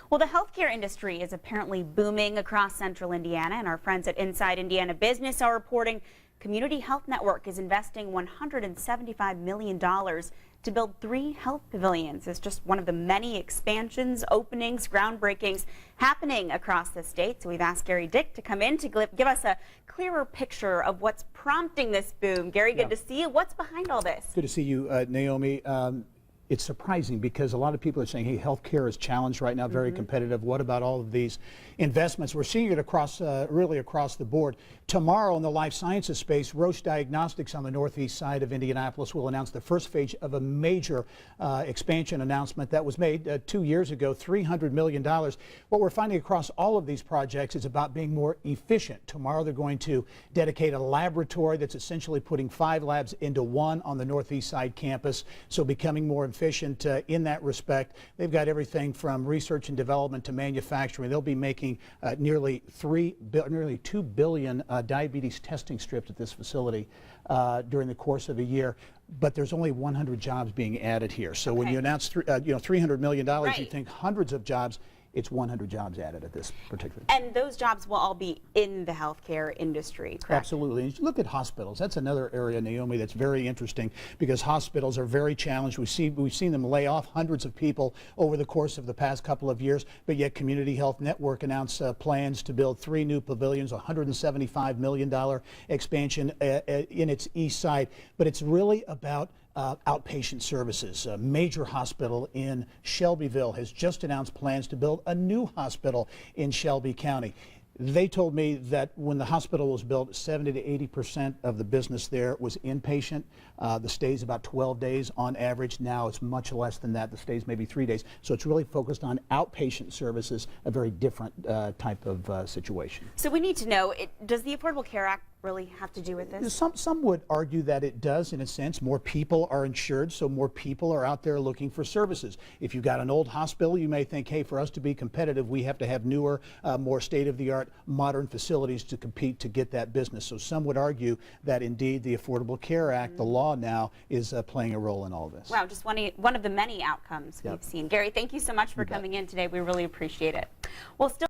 Well, the healthcare industry is apparently booming across central Indiana, and our friends at Inside Indiana Business are reporting Community Health Network is investing $175 million to build 3 health pavilions. It's just one of the many expansions, openings, groundbreakings happening across the state. So we've asked Gerry to come in to give us a clearer picture of what's prompting this boom. Gerry, good to see you. What's behind all this? Good to see you, Naomi. It's surprising because a lot of people are saying, hey, healthcare is challenged right now, very competitive. What about all of these investments? We're seeing it across, really across the board. Tomorrow in the life sciences space, Roche Diagnostics on the northeast side of Indianapolis will announce the first phase of a major expansion announcement that was made 2 years ago, $300 million. What we're finding across all of these projects is about being more efficient. Tomorrow they're going to dedicate a laboratory that's essentially putting 5 labs into 1 on the northeast side campus, so becoming more efficient in that respect. They've got everything from research and development to manufacturing. They'll be making nearly 2 billion diabetes testing strips at this facility during the course of a year. But there's only 100 jobs being added here. So when you announce $300 million, you think hundreds of jobs. It's 100 jobs added at this particular time. And those jobs will all be in the healthcare industry, correct? Absolutely. And you look at hospitals. That's another area, Naomi, that's very interesting because hospitals are very challenged. We've seen them lay off hundreds of people over the course of the past couple of years, but yet Community Health Network announced plans to build 3 new pavilions, $175 million expansion in its east side. But it's really about outpatient services. A major hospital in Shelbyville has just announced plans to build a new hospital in Shelby County. They told me that when the hospital was built, 70 to 80% of the business there was inpatient. The stay's about 12 days on average. Now it's much less than that. The stay's maybe 3 days. So it's really focused on outpatient services, a very different type of situation. So we need to know, does the Affordable Care Act really have to do with this? Some would argue that it does in a sense. More people are insured, so more people are out there looking for services. If you've got an old hospital, you may think, hey, for us to be competitive, we have to have newer, more state-of-the-art, modern facilities to compete to get that business. So some would argue that indeed the Affordable Care Act, the law now, is playing a role in all of this. Wow, just one of the many outcomes we've seen. Gerry, thank you so much for coming in today. We really appreciate it. Well, still